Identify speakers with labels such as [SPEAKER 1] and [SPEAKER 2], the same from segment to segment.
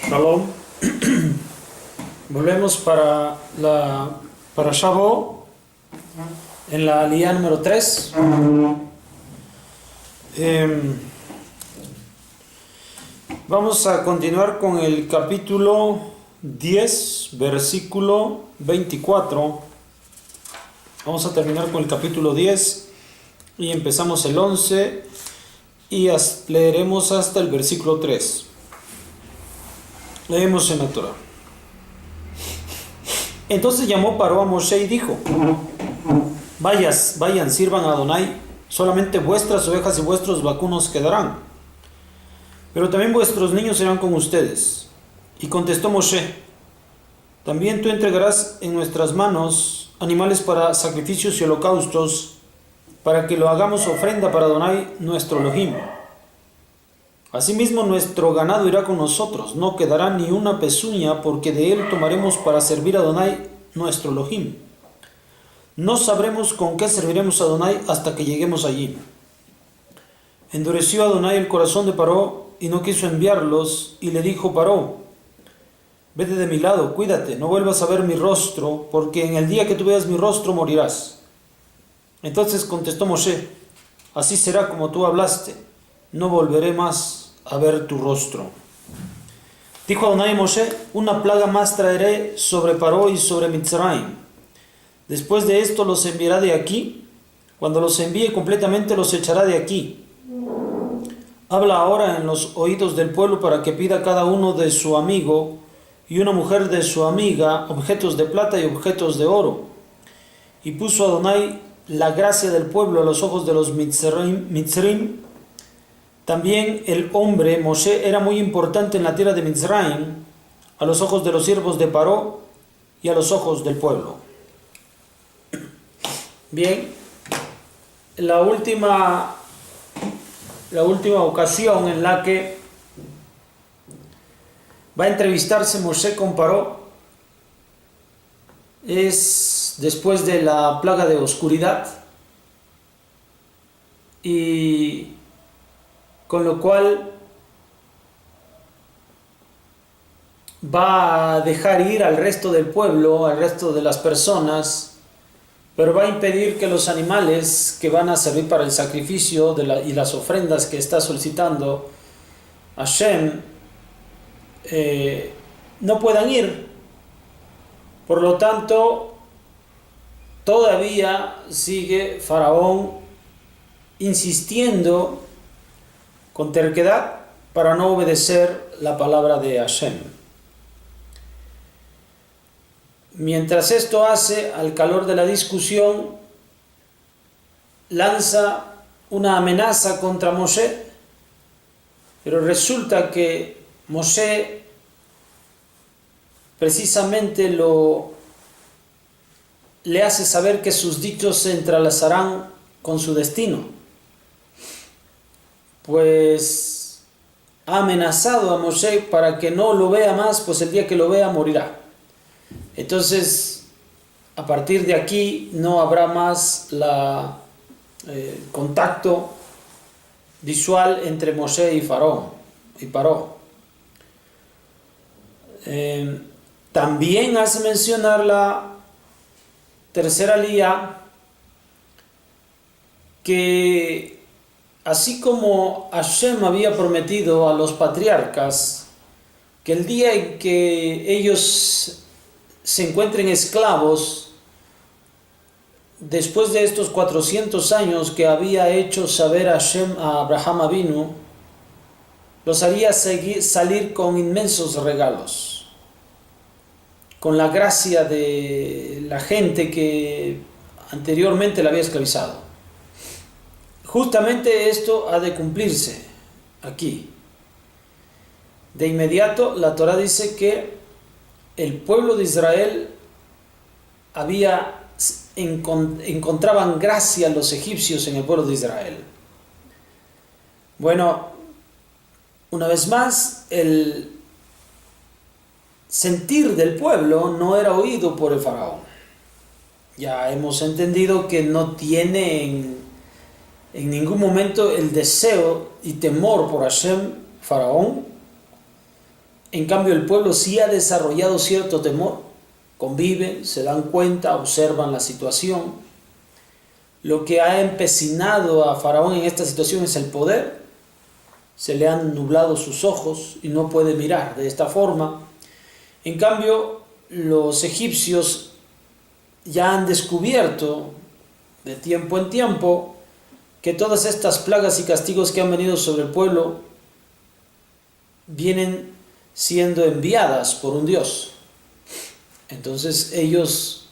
[SPEAKER 1] Shalom. Volvemos para Shabbat en la aliyá número 3. Vamos a continuar con el capítulo 10, versículo 24. Vamos a terminar con el capítulo 10 y empezamos el 11 y leeremos hasta el versículo 3. Leemos en la Torah. Entonces llamó Paró a Moshe y dijo: vayan, sirvan a Adonai, solamente vuestras ovejas y vuestros vacunos quedarán, pero también vuestros niños serán con ustedes. Y contestó Moshe: también tú entregarás en nuestras manos animales para sacrificios y holocaustos, para que lo hagamos ofrenda para Adonai nuestro Elohim. Asimismo nuestro ganado irá con nosotros, no quedará ni una pezuña, porque de él tomaremos para servir a Adonai nuestro Elohim. No sabremos con qué serviremos a Adonai hasta que lleguemos allí. Endureció Adonai el corazón de Paró y no quiso enviarlos, y le dijo Paró: vete de mi lado, cuídate, no vuelvas a ver mi rostro, porque en el día que tú veas mi rostro morirás. Entonces contestó Moshe: así será como tú hablaste, no volveré más a ver tu rostro. Dijo Adonai a Moshe: una plaga más traeré sobre Paró y sobre Mitzrayim. Después de esto los enviará de aquí. Cuando los envíe completamente los echará de aquí. Habla ahora en los oídos del pueblo para que pida cada uno de su amigo y una mujer de su amiga objetos de plata y objetos de oro. Y puso Adonai la gracia del pueblo a los ojos de los Mitzrim. También el hombre, Moshe, era muy importante en la tierra de Mitzrayim, a los ojos de los siervos de Paró y a los ojos del pueblo. Bien, la última ocasión en la que va a entrevistarse Moshe con Paró es después de la plaga de oscuridad, y con lo cual va a dejar ir al resto del pueblo, al resto de las personas, pero va a impedir que los animales que van a servir para el sacrificio y las ofrendas que está solicitando Hashem no puedan ir. Por lo tanto, todavía sigue Faraón insistiendo con terquedad para no obedecer la palabra de Hashem. Mientras esto hace, al calor de la discusión, lanza una amenaza contra Moshe, pero resulta que Moshe precisamente le hace saber que sus dichos se entrelazarán con su destino, pues ha amenazado a Moshe para que no lo vea más, pues el día que lo vea morirá. Entonces, a partir de aquí no habrá más contacto visual entre Moshe y Paró. También hace mencionar la tercera aliyá que así como Hashem había prometido a los patriarcas que el día en que ellos se encuentren esclavos, después de estos 400 años que había hecho saber Hashem a Abraham Avinu, los haría salir con inmensos regalos, con la gracia de la gente que anteriormente la había esclavizado. Justamente esto ha de cumplirse aquí. De inmediato la Torah dice que el pueblo de Israel encontraban gracia los egipcios en el pueblo de Israel. Bueno, una vez más, el sentir del pueblo no era oído por el faraón. Ya hemos entendido que no tienen en ningún momento el deseo y temor por Hashem, Faraón. En cambio, el pueblo sí ha desarrollado cierto temor, conviven, se dan cuenta, observan la situación. Lo que ha empecinado a Faraón en esta situación es el poder. Se le han nublado sus ojos y no puede mirar de esta forma. En cambio, los egipcios ya han descubierto de tiempo en tiempo que todas estas plagas y castigos que han venido sobre el pueblo vienen siendo enviadas por un Dios. Entonces ellos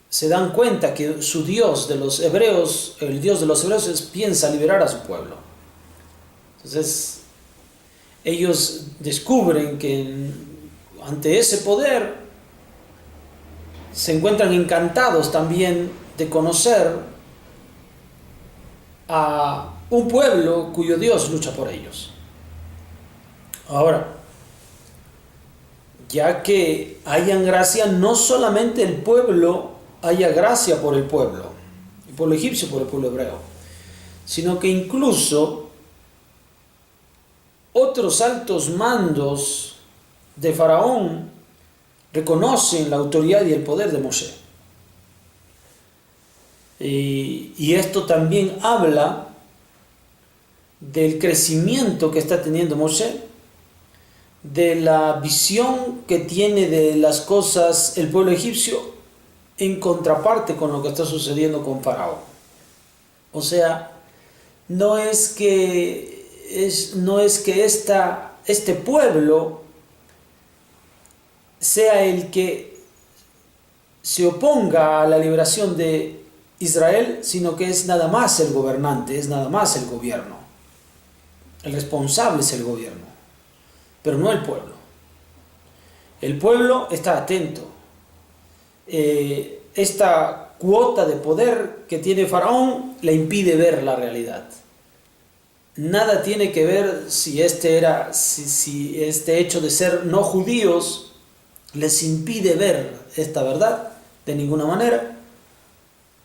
[SPEAKER 1] se dan cuenta que su Dios de los hebreos, el Dios de los hebreos, piensa liberar a su pueblo. Entonces ellos descubren que ante ese poder se encuentran encantados también de conocer a un pueblo cuyo Dios lucha por ellos. Ahora, ya que hayan gracia, no solamente el pueblo haya gracia por el pueblo egipcio, por el pueblo hebreo, sino que incluso otros altos mandos de Faraón reconocen la autoridad y el poder de Moshe. Y esto también habla del crecimiento que está teniendo Moshe, de la visión que tiene de las cosas el pueblo egipcio en contraparte con lo que está sucediendo con Faraón. O sea, no es que este pueblo sea el que se oponga a la liberación de Israel, sino que es nada más el gobernante, es nada más el gobierno. El responsable es el gobierno, pero no el pueblo. El pueblo está atento. Esta cuota de poder que tiene Faraón le impide ver la realidad. Nada tiene que ver si este hecho de ser no judíos les impide ver esta verdad, de ninguna manera.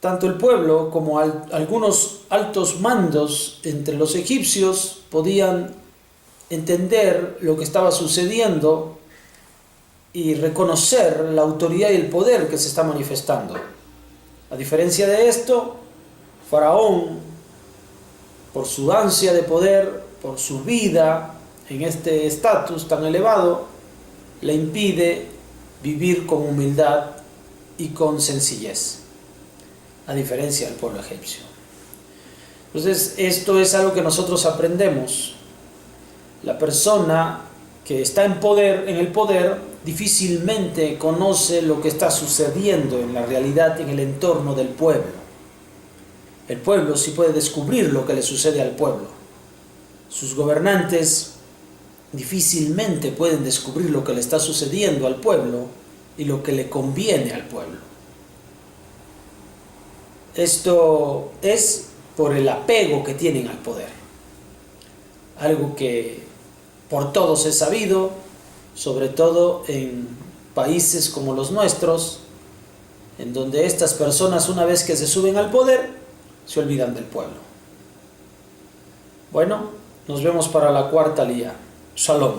[SPEAKER 1] Tanto el pueblo como algunos altos mandos entre los egipcios podían entender lo que estaba sucediendo y reconocer la autoridad y el poder que se está manifestando. A diferencia de esto, Faraón, por su ansia de poder, por su vida en este estatus tan elevado, le impide vivir con humildad y con sencillez, a diferencia del pueblo egipcio. Entonces, esto es algo que nosotros aprendemos. La persona que está en el poder, difícilmente conoce lo que está sucediendo en la realidad, en el entorno del pueblo. El pueblo sí puede descubrir lo que le sucede al pueblo. Sus gobernantes difícilmente pueden descubrir lo que le está sucediendo al pueblo y lo que le conviene al pueblo. Esto es por el apego que tienen al poder. Algo que por todos es sabido, sobre todo en países como los nuestros, en donde estas personas, una vez que se suben al poder, se olvidan del pueblo. Bueno, nos vemos para la cuarta aliyá. Shalom.